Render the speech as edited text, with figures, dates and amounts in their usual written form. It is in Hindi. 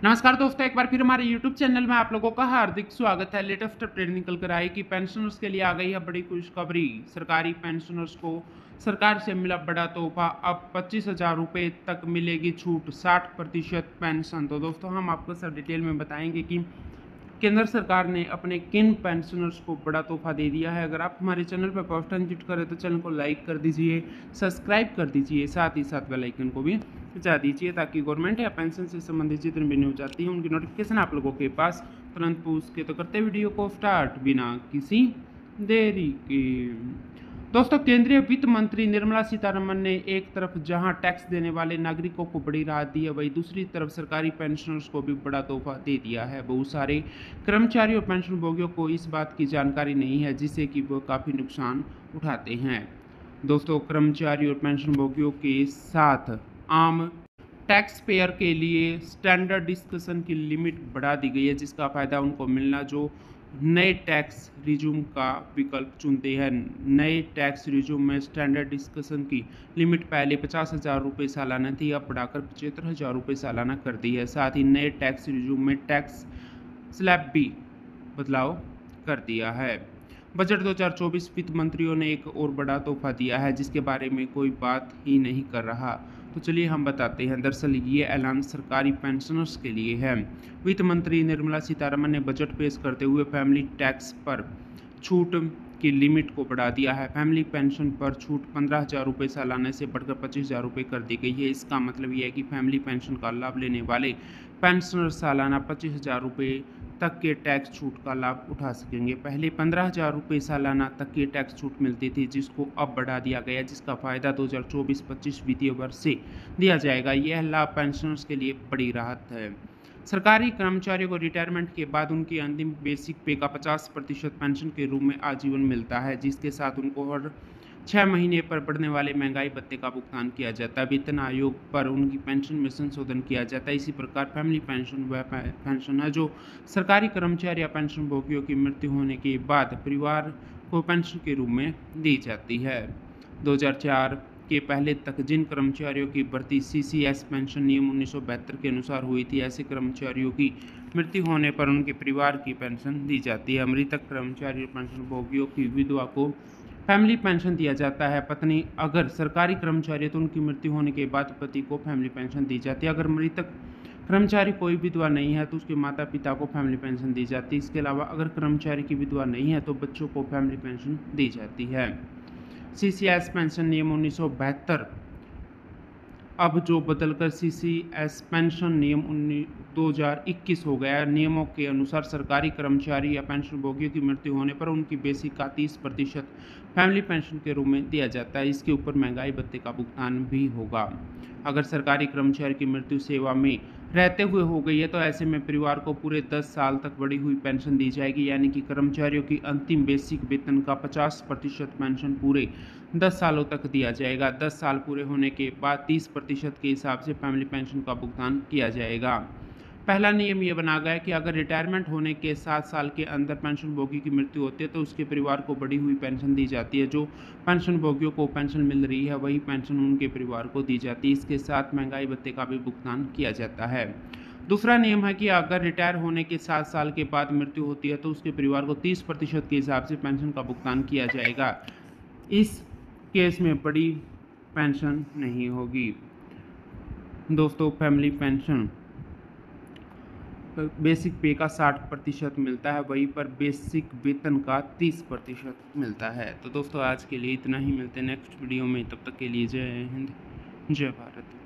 नमस्कार दोस्तों, एक बार फिर हमारे यूट्यूब चैनल में आप लोगों का हार्दिक स्वागत है। लेटेस्ट अपडेट निकल कर आई कि पेंशनर्स के लिए आ गई है बड़ी खुशखबरी। सरकारी पेंशनर्स को सरकार से मिला बड़ा तोहफा। अब 25,000 रुपये तक मिलेगी छूट, 60% पेंशन। तो दोस्तों हम आपको सब डिटेल में बताएंगे कि केंद्र सरकार ने अपने किन पेंशनर्स को बड़ा तोहफा दे दिया है। अगर आप हमारे चैनल पर फर्स्ट टाइम विजिट करें तो चैनल को लाइक कर दीजिए, सब्सक्राइब कर दीजिए, साथ ही साथ बेल आइकन को भी बजा दीजिए ताकि गवर्नमेंट या पेंशन से संबंधित जितनी भी न्यूज आती है उनकी नोटिफिकेशन आप लोगों के पास तुरंत पहुँच के। तो करते वीडियो को स्टार्ट बिना किसी देरी के। दोस्तों, केंद्रीय वित्त मंत्री निर्मला सीतारमण ने एक तरफ जहां टैक्स देने वाले नागरिकों को बड़ी राहत दी है, वहीं दूसरी तरफ सरकारी पेंशनर्स को भी बड़ा तोहफा दे दिया है। बहुत सारे कर्मचारी और पेंशनभोगियों को इस बात की जानकारी नहीं है, जिससे कि वो काफ़ी नुकसान उठाते हैं। दोस्तों, कर्मचारी और पेंशनभोगियों के साथ आम टैक्स पेयर के लिए स्टैंडर्ड डिस्कशन की लिमिट बढ़ा दी गई है, जिसका फ़ायदा उनको मिलना जो नए टैक्स रिज्यूम का विकल्प चुनते हैं। नए टैक्स रिज्यूम में स्टैंडर्ड डिस्कशन की लिमिट पहले 50,000 रुपये सालाना थी, अब बढ़ाकर 75,000 रुपये सालाना कर दी है। साथ ही नए टैक्स रिज्यूम में टैक्स स्लैब भी बदलाव कर दिया है। बजट 2024 वित्त मंत्रियों ने एक और बड़ा तोहफा दिया है, जिसके बारे में कोई बात ही नहीं कर रहा। तो चलिए हम बताते हैं। दरअसल ये ऐलान सरकारी पेंशनर्स के लिए है। वित्त मंत्री निर्मला सीतारमण ने बजट पेश करते हुए फैमिली टैक्स पर छूट की लिमिट को बढ़ा दिया है। फैमिली पेंशन पर छूट 15,000 रुपये सालाना से बढ़कर 25,000 रुपये कर दी गई है। इसका मतलब यह है कि फैमिली पेंशन का लाभ लेने वाले पेंशनर सालाना 25,000 रुपये तक के टैक्स छूट का लाभ उठा सकेंगे। पहले 15,000 रुपये सालाना तक की टैक्स छूट मिलती थी, जिसको अब बढ़ा दिया गया, जिसका फ़ायदा 2024-25 वित्तीय वर्ष से दिया जाएगा। यह लाभ पेंशनर्स के लिए बड़ी राहत है। सरकारी कर्मचारियों को रिटायरमेंट के बाद उनकी अंतिम बेसिक पे का 50% पेंशन के रूप में आजीवन मिलता है, जिसके साथ उनको हर 6 महीने पर बढ़ने वाले महंगाई भत्ते का भुगतान किया जाता है। वेतन आयोग पर उनकी पेंशन में संशोधन किया जाता है। इसी प्रकार फैमिली पेंशन वह पेंशन है जो सरकारी कर्मचारी या पेंशन भोगियों की मृत्यु होने के बाद परिवार को पेंशन के रूप में दी जाती है। 2004 के पहले तक जिन कर्मचारियों की भर्ती सीसीएस पेंशन नियम 1972 के अनुसार हुई थी, ऐसे कर्मचारियों की मृत्यु होने पर उनके परिवार की पेंशन दी जाती है। मृतक कर्मचारी और पेंशन भोगियों की विधवा को फैमिली पेंशन दिया जाता है। पत्नी अगर सरकारी कर्मचारी है तो उनकी मृत्यु होने के बाद पति को फैमिली पेंशन दी जाती है। अगर मृतक कर्मचारी कोई विधवा नहीं है तो उसके माता पिता को फैमिली पेंशन दी जाती है। इसके अलावा अगर कर्मचारी की विधवा नहीं है तो बच्चों को फैमिली पेंशन दी जाती है। सीसीएस पेंशन नियम 1972 अब जो बदलकर सीसीएस पेंशन नियम 2021 हो गया है। नियमों के अनुसार सरकारी कर्मचारी या पेंशनभोगियों की मृत्यु होने पर उनकी बेसिक का 30% फैमिली पेंशन के रूप में दिया जाता है। इसके ऊपर महंगाई भत्ते का भुगतान भी होगा। अगर सरकारी कर्मचारी की मृत्यु सेवा में रहते हुए हो गई है तो ऐसे में परिवार को पूरे 10 साल तक बढ़ी हुई पेंशन दी जाएगी, यानी कि कर्मचारियों की अंतिम बेसिक वेतन का 50% पेंशन पूरे 10 सालों तक दिया जाएगा। 10 साल पूरे होने के बाद 30% के हिसाब से फैमिली पेंशन का भुगतान किया जाएगा। पहला नियम यह बना गया है कि अगर रिटायरमेंट होने के 7 साल के अंदर पेंशनभोगी की मृत्यु होती है तो उसके परिवार को बढ़ी हुई पेंशन दी जाती है। जो पेंशनभोगियों को पेंशन मिल रही है वही पेंशन उनके परिवार को दी जाती है। इसके साथ महंगाई भत्ते का भी भुगतान किया जाता है। दूसरा नियम है कि अगर रिटायर होने के 7 साल के बाद मृत्यु होती है तो उसके परिवार को 30% के हिसाब से पेंशन का भुगतान किया जाएगा। इस केस में बड़ी पेंशन नहीं होगी। दोस्तों, फैमिली पेंशन बेसिक पे का 60% मिलता है, वहीं पर बेसिक वेतन का 30% मिलता है। तो दोस्तों आज के लिए इतना ही, मिलते हैं नेक्स्ट वीडियो में। तब तक के लिए जय हिंद, जय भारत।